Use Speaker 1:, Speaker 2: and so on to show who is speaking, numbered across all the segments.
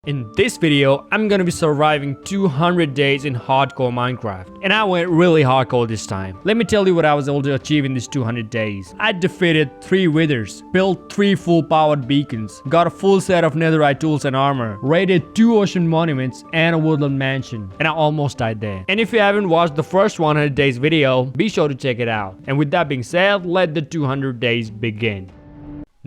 Speaker 1: In this video, I'm gonna be surviving 200 days in hardcore Minecraft. And I went really hardcore this time. Let me tell you what I was able to achieve in these 200 days. I defeated 3 withers, built 3 full powered beacons, got a full set of netherite tools and armor, raided 2 ocean monuments and a woodland mansion. And I almost died there. And if you haven't watched the first 100 days video, be sure to check it out. And with that being said, let the 200 days begin.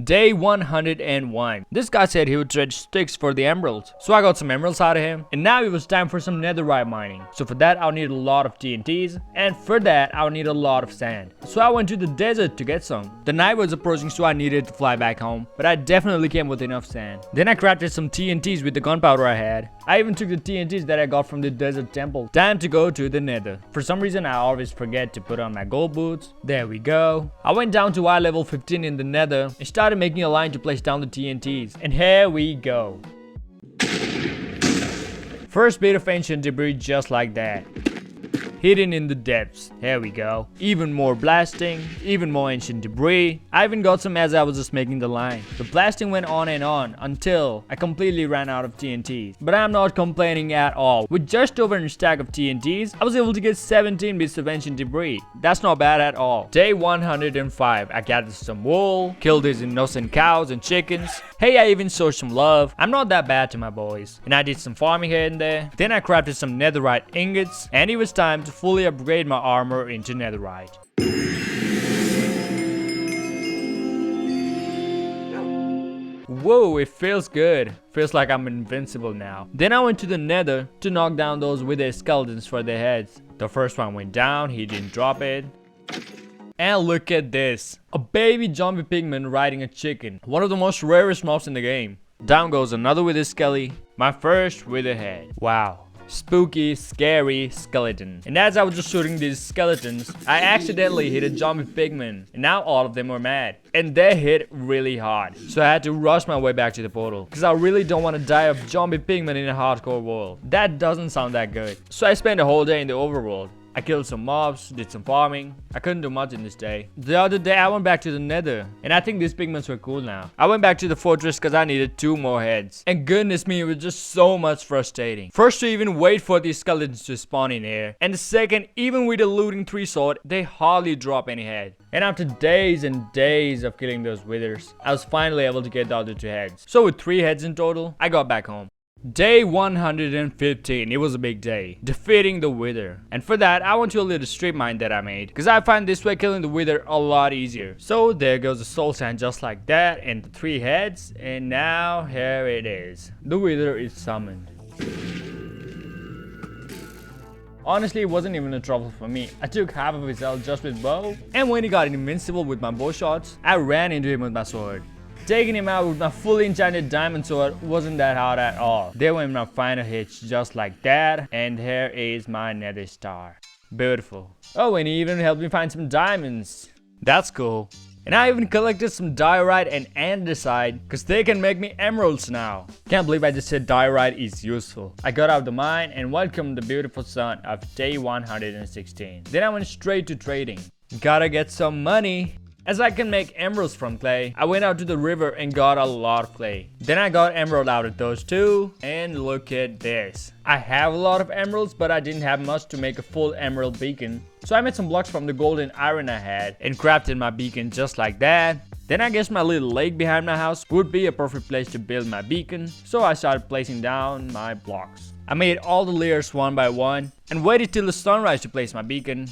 Speaker 1: Day 101. This guy said he would trade sticks for the emeralds. So I got some emeralds out of him. And now it was time for some netherite mining. So for that I'll need a lot of TNTs. And for that I'll need a lot of sand. So I went to the desert to get some. The night was approaching, so I needed to fly back home. But I definitely came with enough sand. Then I crafted some TNTs with the gunpowder I had. I even took the TNTs that I got from the desert temple. Time to go to the nether. For some reason I always forget to put on my gold boots. There we go. I went down to level 15 in the nether and started making a line to place down the TNTs. And here we go. First bit of ancient debris just like that. Hidden in the depths. Here we go. Even more blasting, even more ancient debris. I even got some as I was just making the line. The blasting went on and on until I completely ran out of TNTs. But I'm not complaining at all. With just over a stack of TNTs, I was able to get 17 bits of ancient debris. That's not bad at all. Day 105. I gathered some wool, killed these innocent cows and chickens. Hey, I even showed some love. I'm not that bad to my boys. And I did some farming here and there. Then I crafted some netherite ingots. And it was time to fully upgrade my armor into netherite. Whoa, it feels good. Feels like I'm invincible now. Then I went to the nether to knock down those wither skeletons for their heads. The first one went down, he didn't drop it. And look at this. A baby zombie pigman riding a chicken. One of the most rarest mobs in the game. Down goes another wither skelly. My first wither head. Wow. Spooky, scary skeleton. And as I was just shooting these skeletons, I accidentally hit a zombie pigman. And now all of them were mad. And they hit really hard. So I had to rush my way back to the portal. Because I really don't want to die of zombie pigman in a hardcore world. That doesn't sound that good. So I spent a whole day in the overworld. I killed some mobs, did some farming. I couldn't do much in this day. The other day I went back to the nether. And I think these pigments were cool now. I went back to the fortress because I needed 2 more heads. And goodness me, it was just so much frustrating. First to even wait for these skeletons to spawn in here. And the second, even with a looting 3 sword, they hardly drop any head. And after days and days of killing those withers, I was finally able to get the other 2 heads. So with 3 heads in total, I got back home. Day 115, it was a big day, defeating the wither. And for that, I went to a little strip mine that I made, because I find this way killing the wither a lot easier. So there goes the soul sand just like that, and the 3 heads, and now here it is. The wither is summoned. Honestly, it wasn't even a trouble for me. I took half of his health just with bow, and when he got invincible with my bow shots, I ran into him with my sword. Taking him out with my fully enchanted diamond sword wasn't that hard at all. There went my final hits just like that, and here is my nether star. Beautiful. Oh, and he even helped me find some diamonds. That's cool. And I even collected some diorite and andesite because they can make me emeralds now. Can't believe I just said diorite is useful. I got out of the mine and welcomed the beautiful sun of day 116. Then I went straight to trading. Gotta get some money. As I can make emeralds from clay, I went out to the river and got a lot of clay. Then I got emerald out of those too, and look at this. I have a lot of emeralds, but I didn't have much to make a full emerald beacon. So I made some blocks from the gold and iron I had, and crafted my beacon just like that. Then I guess my little lake behind my house would be a perfect place to build my beacon, so I started placing down my blocks. I made all the layers one by one, and waited till the sunrise to place my beacon.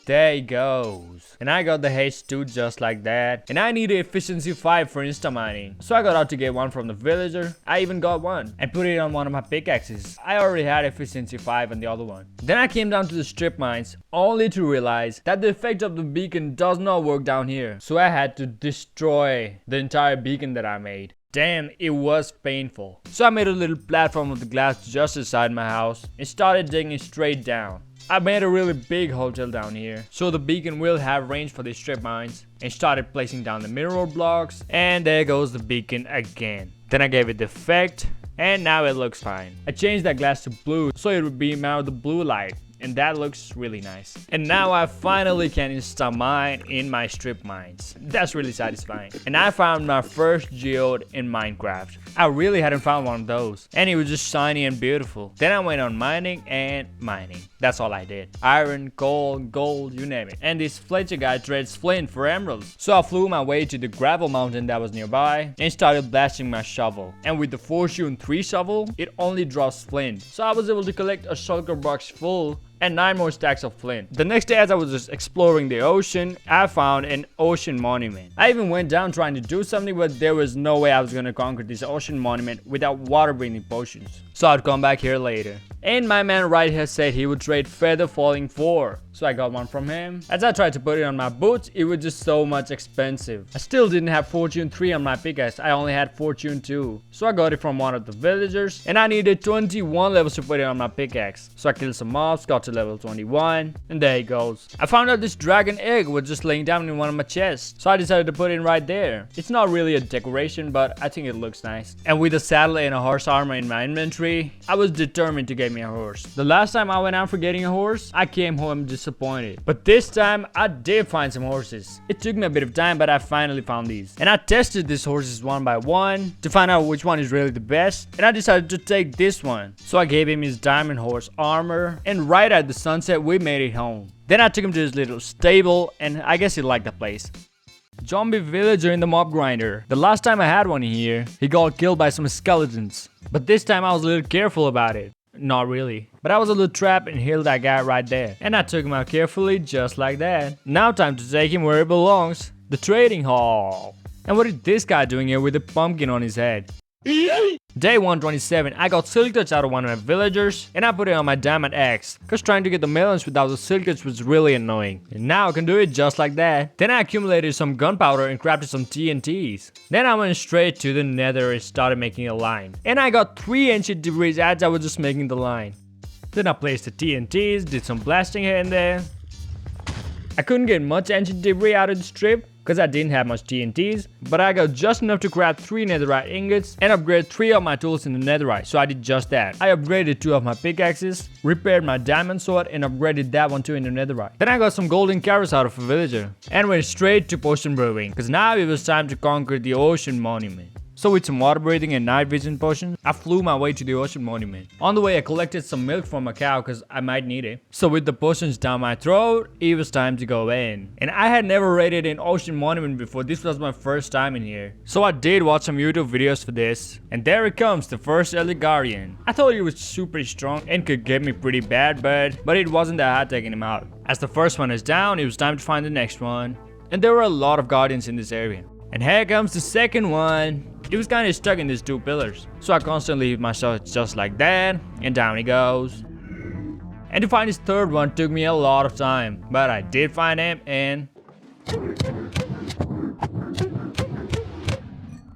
Speaker 1: There he goes. And I got the haste too just like that. And I needed efficiency 5 for insta mining. So I got out to get one from the villager. I even got one and put it on one of my pickaxes. I already had efficiency 5 on the other one. Then I came down to the strip mines only to realize that the effect of the beacon does not work down here. So I had to destroy the entire beacon that I made. Damn, it was painful. So I made a little platform of the glass just inside my house and started digging straight down. I made a really big hotel down here, so the beacon will have range for these strip mines, and started placing down the mineral blocks, and there goes the beacon again. Then I gave it the effect, and now it looks fine. I changed that glass to blue so it would beam out the blue light, and that looks really nice. And now I finally can insta mine in my strip mines. That's really satisfying. And I found my first geode in Minecraft. I really hadn't found one of those, and it was just shiny and beautiful. Then I went on mining and mining. That's all I did. Iron, coal, gold, you name it. And this Fletcher guy trades flint for emeralds. So I flew my way to the gravel mountain that was nearby and started blasting my shovel. And with the Fortune 3 shovel, it only drops flint. So I was able to collect a shulker box full and 9 more stacks of flint. The next day, as I was just exploring the ocean, I found an ocean monument. I even went down trying to do something, but there was no way I was gonna conquer this ocean monument without water breathing potions. So I'd come back here later. And my man right here said he would trade Feather Falling 4. So I got one from him. As I tried to put it on my boots, it was just so much expensive. I still didn't have Fortune 3 on my pickaxe, I only had Fortune 2. So I got it from one of the villagers, and I needed 21 levels to put it on my pickaxe. So I killed some mobs, got to level 21, and there it goes. I found out this dragon egg was just laying down in one of my chests, so I decided to put it in right there. It's not really a decoration, but I think it looks nice. And with a saddle and a horse armor in my inventory, I was determined to get me a horse. The last time I went out for getting a horse, I came home disappointed. But this time, I did find some horses. It took me a bit of time, but I finally found these. And I tested these horses one by one to find out which one is really the best. And I decided to take this one. So I gave him his diamond horse armor, and right at the sunset, we made it home. Then I took him to his little stable, and I guess he liked the place. Zombie villager in the mob grinder. The last time I had one here, he got killed by some skeletons. But this time I was a little careful about it. Not really. But I was a little trapped and healed that guy right there. And I took him out carefully, just like that. Now time to take him where he belongs. The trading hall. And what is this guy doing here with a pumpkin on his head? Day 127, I got silk touch out of one of my villagers, and I put it on my diamond axe, cause trying to get the melons without the silk touch was really annoying. And now I can do it just like that. Then I accumulated some gunpowder and crafted some TNTs. Then I went straight to the nether and started making a line. And I got 3 ancient debris as I was just making the line. Then I placed the TNTs, did some blasting here and there. I couldn't get much ancient debris out of the strip, because I didn't have much TNTs, but I got just enough to craft 3 netherite ingots and upgrade 3 of my tools in the netherite, so I did just that. I upgraded 2 of my pickaxes, repaired my diamond sword, and upgraded that one too in the netherite. Then I got some golden carrots out of a villager, and went straight to potion brewing, because now it was time to conquer the ocean monument. So with some water breathing and night vision potions, I flew my way to the ocean monument. On the way I collected some milk from a cow because I might need it. So with the potions down my throat, it was time to go in. And I had never raided an ocean monument before, this was my first time in here. So I did watch some YouTube videos for this. And there it comes, the first Elite Guardian. I thought he was super strong and could get me pretty bad, but it wasn't that hard taking him out. As the first one is down, it was time to find the next one. And there were a lot of guardians in this area. And here comes the second one. It was kind of stuck in these 2 pillars. So I constantly hit my shots just like that, and down he goes. And to find his third one took me a lot of time, but I did find him, and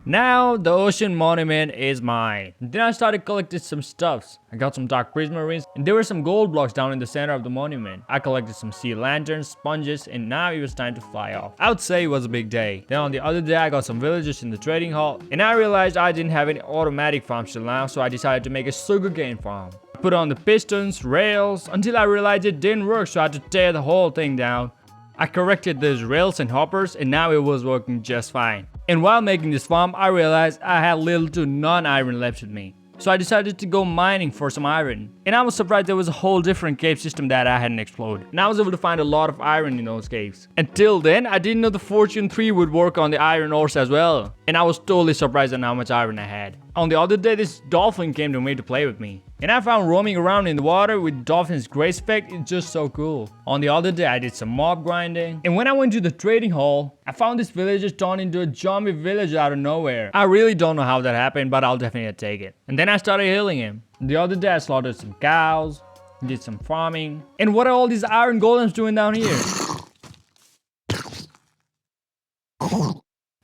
Speaker 1: now the ocean monument is mine. Then I started collecting some stuffs. I got some dark prismarines, and there were some gold blocks down in the center of the monument. I collected some sea lanterns, sponges, and now it was time to fly off. I would say it was a big day. Then on the other day I got some villagers in the trading hall, and I realized I didn't have any automatic farms till now, so I decided to make a sugarcane farm. I put on the pistons, rails, until I realized it didn't work, so I had to tear the whole thing down. I corrected those rails and hoppers, and now it was working just fine. And while making this farm, I realized I had little to none iron left with me. So I decided to go mining for some iron. And I was surprised there was a whole different cave system that I hadn't explored. And I was able to find a lot of iron in those caves. Until then, I didn't know the Fortune 3 would work on the iron ores as well. And I was totally surprised at how much iron I had. On the other day, this dolphin came to me to play with me. And I found roaming around in the water with dolphins' gray speck, it's just so cool. On the other day, I did some mob grinding. And when I went to the trading hall, I found this villager turned into a zombie villager out of nowhere. I really don't know how that happened, but I'll definitely take it. And then I started healing him. The other day, I slaughtered some cows, did some farming. And what are all these iron golems doing down here?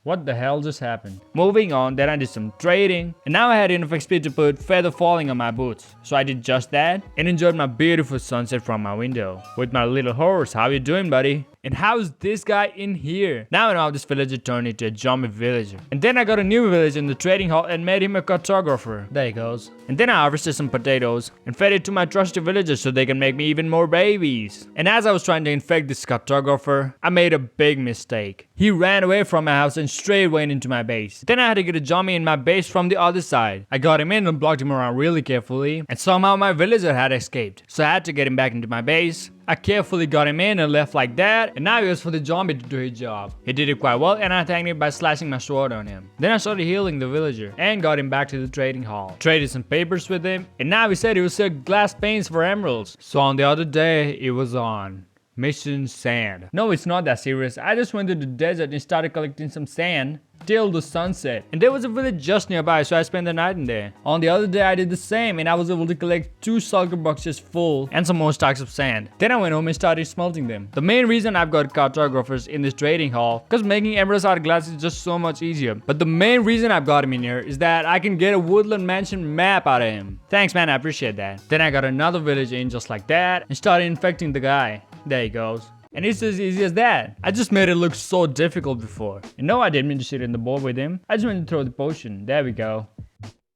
Speaker 1: What the hell just happened? Moving on, then I did some trading, and now I had enough XP to put Feather Falling on my boots. So I did just that, and enjoyed my beautiful sunset from my window. With my little horse, how you doing, buddy? And how is this guy in here? Now I know how this villager turned into a zombie villager. And then I got a new villager in the trading hall and made him a cartographer. There he goes. And then I harvested some potatoes and fed it to my trusty villagers so they can make me even more babies. And as I was trying to infect this cartographer, I made a big mistake. He ran away from my house and straight went into my base. Then I had to get a zombie in my base from the other side. I got him in and blocked him around really carefully, and somehow my villager had escaped. So I had to get him back into my base. I carefully got him in and left like that, and now he was for the zombie to do his job. He did it quite well, and I thanked him by slashing my sword on him. Then I started healing the villager and got him back to the trading hall. Traded some papers with him, and now he said he would sell glass panes for emeralds. So on the other day, it was on. Mission sand. No, it's not that serious. I just went to the desert and started collecting some sand till the sunset. And there was a village just nearby, so I spent the night in there. On the other day, I did the same, and I was able to collect 2 shulker boxes full and some more stacks of sand. Then I went home and started smelting them. The main reason I've got cartographers in this trading hall, because making emeralds out of glass is just so much easier. But the main reason I've got him in here is that I can get a woodland mansion map out of him. Thanks, man, I appreciate that. Then I got another villager in just like that and started infecting the guy. There he goes. And it's as easy as that. I just made it look so difficult before. And no, I didn't mean to sit in the bowl with him. I just went to throw the potion. There we go.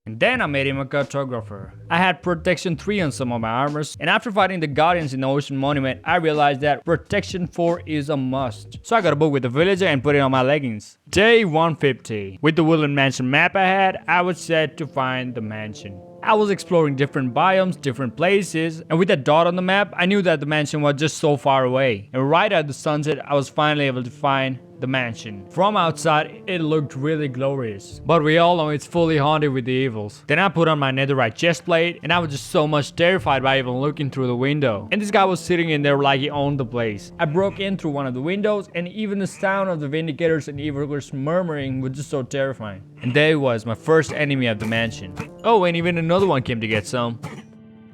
Speaker 1: And then I made him a cartographer. I had protection 3 on some of my armors, and after fighting the guardians in the ocean monument, I realized that protection 4 is a must. So I got a book with the villager and put it on my leggings. Day 150. With the woodland mansion map I had, I was set to find the mansion. I was exploring different biomes, different places, and with that dot on the map, I knew that the mansion was just so far away. And right at the sunset, I was finally able to find the mansion. From outside, it looked really glorious, but we all know it's fully haunted with the evils. Then I put on my netherite chestplate, and I was just so much terrified by even looking through the window. And this guy was sitting in there like he owned the place. I broke in through one of the windows, and even the sound of the vindicators and evilers murmuring was just so terrifying. And there was my first enemy of the mansion. Oh, and even another one came to get some.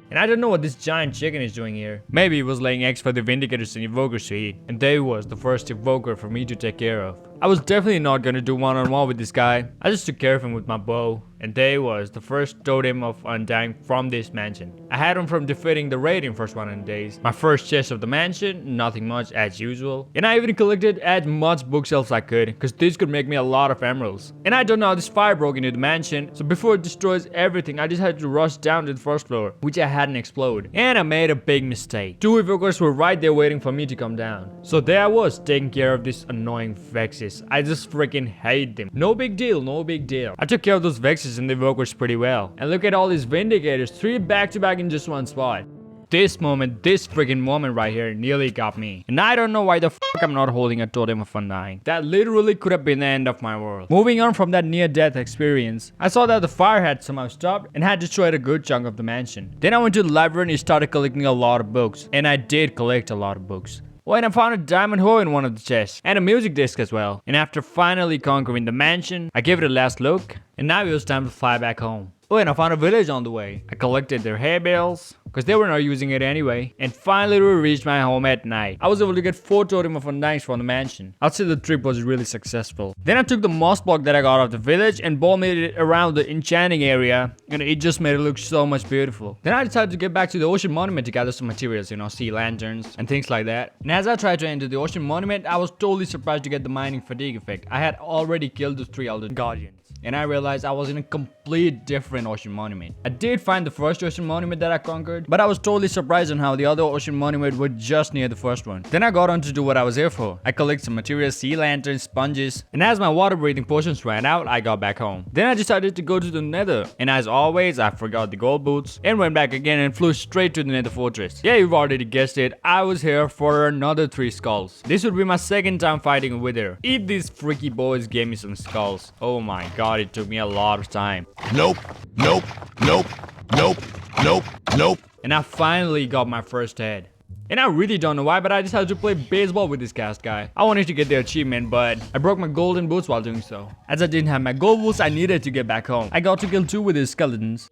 Speaker 1: And I don't know what this giant chicken is doing here. Maybe he was laying eggs for the Vindicators and Evokers to eat. And they was the first Evoker for me to take care of. I was definitely not gonna do one-on-one with this guy. I just took care of him with my bow. And they was the first totem of Undying from this mansion. I had him from defeating the raid in first 100 days. My first chest of the mansion, nothing much as usual. And I even collected as much bookshelves I could, because this could make me a lot of emeralds. And I don't know how this fire broke into the mansion, so before it destroys everything, I just had to rush down to the first floor, which I hadn't explode. And I made a big mistake. 2 evokers were right there waiting for me to come down. So there I was, taking care of these annoying vexes. I just freaking hate them. No big deal, no big deal. I took care of those vexes and the evokers pretty well. And look at all these vindicators, 3 back to back in just one spot. This freaking moment right here nearly got me. And I don't know why the fuck I'm not holding a totem of Undying. That literally could have been the end of my world. Moving on from that near-death experience, I saw that the fire had somehow stopped and had destroyed a good chunk of the mansion. Then I went to the library and started collecting a lot of books. And I did collect a lot of books. Oh, and I found a diamond hoe in one of the chests, and a music disc as well. And after finally conquering the mansion, I gave it a last look, and now it was time to fly back home. Oh, and I found a village on the way. I collected their hay bales, because they were not using it anyway. And finally we reached my home at night. I was able to get 4 totem of Undyings from the mansion. I'd say the trip was really successful. Then I took the moss block that I got off the village and made it around the enchanting area. And it just made it look so much beautiful. Then I decided to get back to the ocean monument to gather some materials, you know, sea lanterns and things like that. And as I tried to enter the ocean monument, I was totally surprised to get the mining fatigue effect. I had already killed the 3 elder guardians. And I realized I was in a complete different ocean monument. I did find the first ocean monument that I conquered, but I was totally surprised on how the other ocean monument was just near the first one. Then I got on to do what I was here for. I collected some materials, sea lanterns, sponges, and as my water breathing potions ran out, I got back home. Then I decided to go to the nether, and as always, I forgot the gold boots and went back again and flew straight to the nether fortress. Yeah, you've already guessed it, I was here for another 3 skulls. This would be my second time fighting a wither. If these freaky boys gave me some skulls, oh my god, it took me a lot of time. Nope, nope, nope, nope, nope, nope. And I finally got my first head. And I really don't know why, but I decided to play baseball with this cast guy. I wanted to get the achievement, but I broke my golden boots while doing so. As I didn't have my gold boots, I needed to get back home. I got to kill 2 with his skeletons.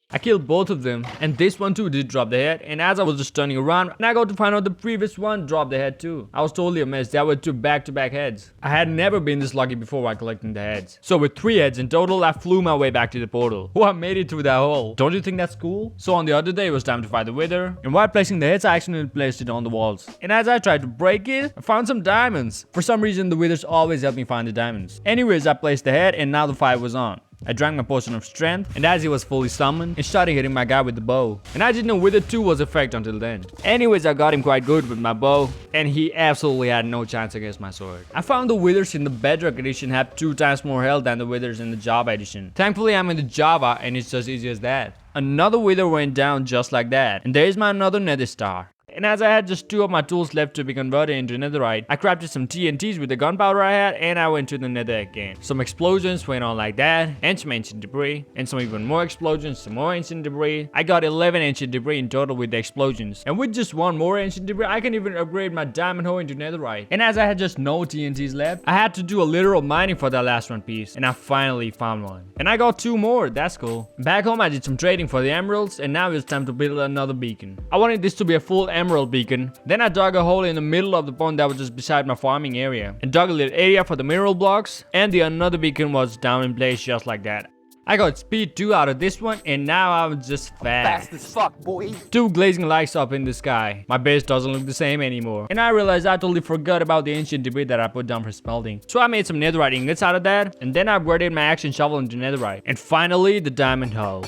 Speaker 1: I killed both of them, and this one too did drop the head, and as I was just turning around, and I got to find out the previous one dropped the head too. I was totally amazed. There were 2 back-to-back heads. I had never been this lucky before while collecting the heads. So with 3 heads in total, I flew my way back to the portal. Oh, I made it through that hole. Don't you think that's cool? So on the other day, it was time to fight the wither, and while placing the heads, I accidentally placed it on the walls. And as I tried to break it, I found some diamonds. For some reason, the withers always help me find the diamonds. Anyways, I placed the head, and now the fight was on. I drank my potion of strength, and as he was fully summoned, and started hitting my guy with the bow. And I didn't know Wither 2 was effect until then. Anyways, I got him quite good with my bow, and he absolutely had no chance against my sword. I found the Withers in the Bedrock edition have 2 times more health than the Withers in the Java edition. Thankfully, I'm in the Java, and it's just easy as that. Another Wither went down just like that, and there's my another Nether star. And as I had just 2 of my tools left to be converted into netherite, I crafted some TNTs with the gunpowder I had, and I went to the nether again. Some explosions went on like that, and some ancient debris, and some even more explosions, some more ancient debris. I got 11 ancient debris in total with the explosions. And with just 1 more ancient debris, I can even upgrade my diamond hoe into netherite. And as I had just no TNTs left, I had to do a literal mining for that last one piece, and I finally found one. And I got 2 more, that's cool. Back home, I did some trading for the emeralds, and now it's time to build another beacon. I wanted this to be a full emerald beacon. Then I dug a hole in the middle of the pond that was just beside my farming area, and dug a little area for the mineral blocks, and the another beacon was down in place just like that. I got speed 2 out of this one, and now I'm just fast
Speaker 2: as fuck, boy.
Speaker 1: 2 glazing lights up in the sky. My base doesn't look the same anymore. And I realized I totally forgot about the ancient debris that I put down for smelting. So I made some netherite ingots out of that, and then I upgraded my action shovel into netherite. And finally, the diamond hoe.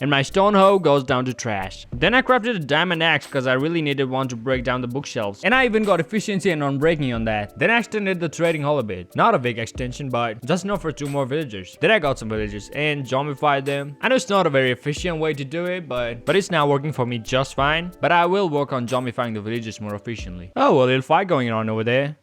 Speaker 1: And my stone hoe goes down to trash. Then I crafted a diamond axe because I really needed one to break down the bookshelves. And I even got efficiency and unbreaking on that. Then I extended the trading hall a bit. Not a big extension, but just enough for 2 more villagers. Then I got some villagers and zombified them. I know it's not a very efficient way to do it, but it's now working for me just fine. But I will work on zombifying the villagers more efficiently. Oh, a little fight going on over there.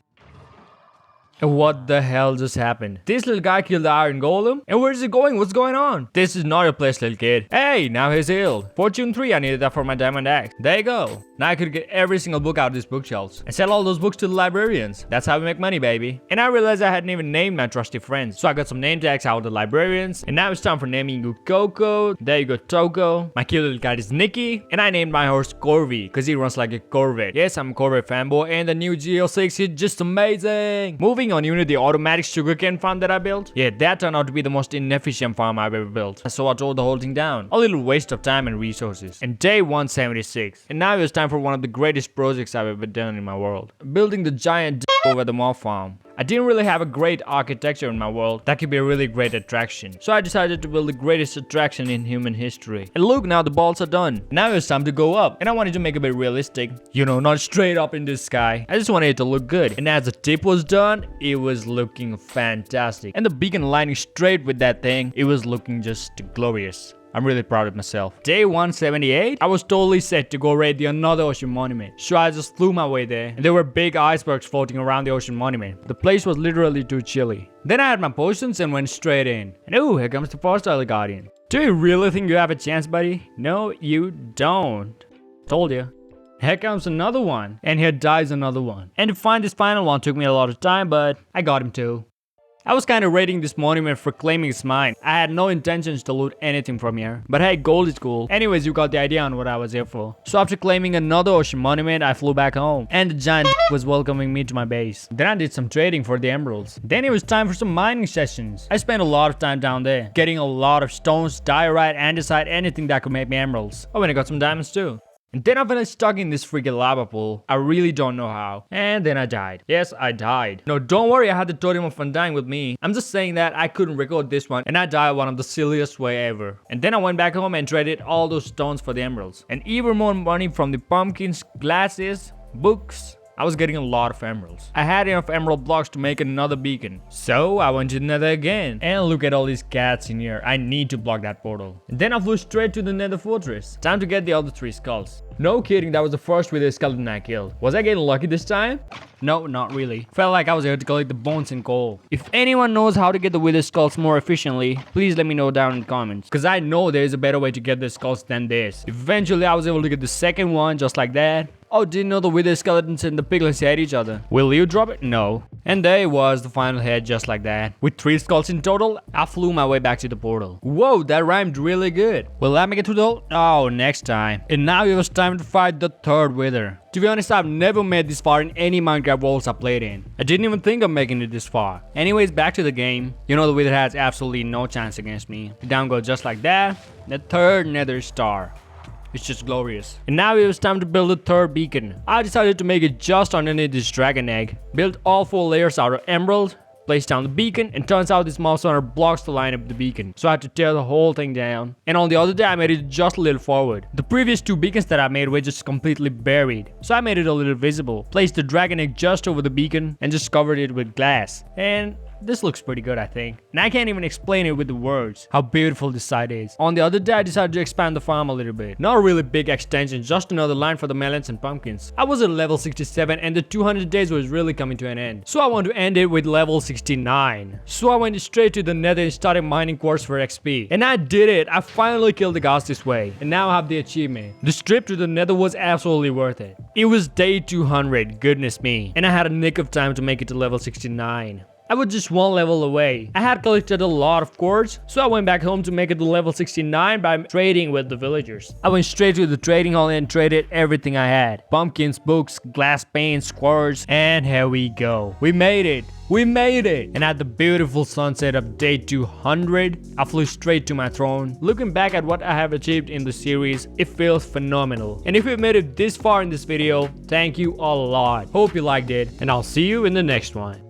Speaker 1: What the hell just happened? This little guy killed the iron golem? And where is he going? What's going on? This is not your place, little kid. Hey, now he's healed. Fortune 3, I needed that for my diamond axe. There you go. Now I could get every single book out of these bookshelves and sell all those books to the librarians. That's how we make money, baby. And I realized I hadn't even named my trusty friends. So I got some name tags out of the librarians. And now it's time for naming you Coco. There you go, Toko. My cute little cat is Nikki. And I named my horse Corvy because he runs like a Corvette. Yes, I'm a Corvette fanboy. And the new GL6 is just amazing. Moving on, you know the automatic sugarcane farm that I built? Yeah, that turned out to be the most inefficient farm I've ever built. So I tore the whole thing down. A little waste of time and resources. And day 176. And now it's time for one of the greatest projects I've ever done in my world. Building the giant over the mob farm. I didn't really have a great architecture in my world that could be a really great attraction. So I decided to build the greatest attraction in human history. And look, now the balls are done. Now it's time to go up. And I wanted to make it a bit realistic. You know, not straight up in the sky. I just wanted it to look good. And as the tip was done, it was looking fantastic. And the beacon lining straight with that thing, it was looking just glorious. I'm really proud of myself. Day 178, I was totally set to go raid the another ocean monument. So I just flew my way there. And there were big icebergs floating around the ocean monument. The place was literally too chilly. Then I had my potions and went straight in. And ooh, here comes the Forestall Guardian. Do you really think you have a chance, buddy? No, you don't. Told you. Here comes another one. And here dies another one. And to find this final one took me a lot of time, but I got him too. I was kinda raiding this monument for claiming it's mine. I had no intentions to loot anything from here. But hey, gold is cool. Anyways, you got the idea on what I was here for. So after claiming another ocean monument, I flew back home. And the giant was welcoming me to my base. Then I did some trading for the emeralds. Then it was time for some mining sessions. I spent a lot of time down there. Getting a lot of stones, diorite, andesite, anything that could make me emeralds. Oh, and I got some diamonds too. And then I finished stuck in this freaking lava pool. I really don't know how. And then I died. Yes, I died. No, don't worry, I had the totem of undying with me. I'm just saying that I couldn't record this one and I died one of the silliest way ever. And then I went back home and traded all those stones for the emeralds. And even more money from the pumpkins, glasses, books. I was getting a lot of emeralds. I had enough emerald blocks to make another beacon. So I went to the nether again. And look at all these cats in here. I need to block that portal. And then I flew straight to the nether fortress. Time to get the other 3 skulls. No kidding, that was the first wither skeleton I killed. Was I getting lucky this time? No, not really. Felt like I was here to collect the bones and coal. If anyone knows how to get the wither skulls more efficiently, please let me know down in the comments. Cause I know there's a better way to get the skulls than this. Eventually I was able to get the second one just like that. Oh, didn't know the wither skeletons and the piglets hate each other. Will you drop it? No. And there it was, the final head just like that. With 3 skulls in total, I flew my way back to the portal. Whoa, that rhymed really good. Will I make it to the... Oh, next time. And now it was time to fight the third wither. To be honest, I've never made this far in any Minecraft worlds I played in. I didn't even think of making it this far. Anyways, back to the game. You know the wither has absolutely no chance against me. The down goes just like that. The third nether star. It's just glorious. And now it was time to build a third beacon. I decided to make it just underneath this dragon egg. Built all 4 layers out of emerald. Placed down the beacon, and turns out this mouse owner blocks the line of the beacon. So I had to tear the whole thing down. And on the other day I made it just a little forward. The previous 2 beacons that I made were just completely buried. So I made it a little visible. Placed the dragon egg just over the beacon and just covered it with glass. And this looks pretty good, I think. And I can't even explain it with the words, how beautiful this side is. On the other day, I decided to expand the farm a little bit. Not a really big extension, just another line for the melons and pumpkins. I was at level 67 and the 200 days was really coming to an end. So I want to end it with level 69. So I went straight to the nether and started mining quartz for XP. And I did it! I finally killed the gods this way. And now I have the achievement. The trip to the nether was absolutely worth it. It was day 200, goodness me. And I had a nick of time to make it to level 69. I was just 1 level away. I had collected a lot of quartz, so I went back home to make it to level 69 by trading with the villagers. I went straight to the trading hall and traded everything I had. Pumpkins, books, glass panes, quartz, and here we go. We made it! We made it! And at the beautiful sunset of day 200, I flew straight to my throne. Looking back at what I have achieved in the series, it feels phenomenal. And if you made it this far in this video, thank you a lot. Hope you liked it, and I'll see you in the next one.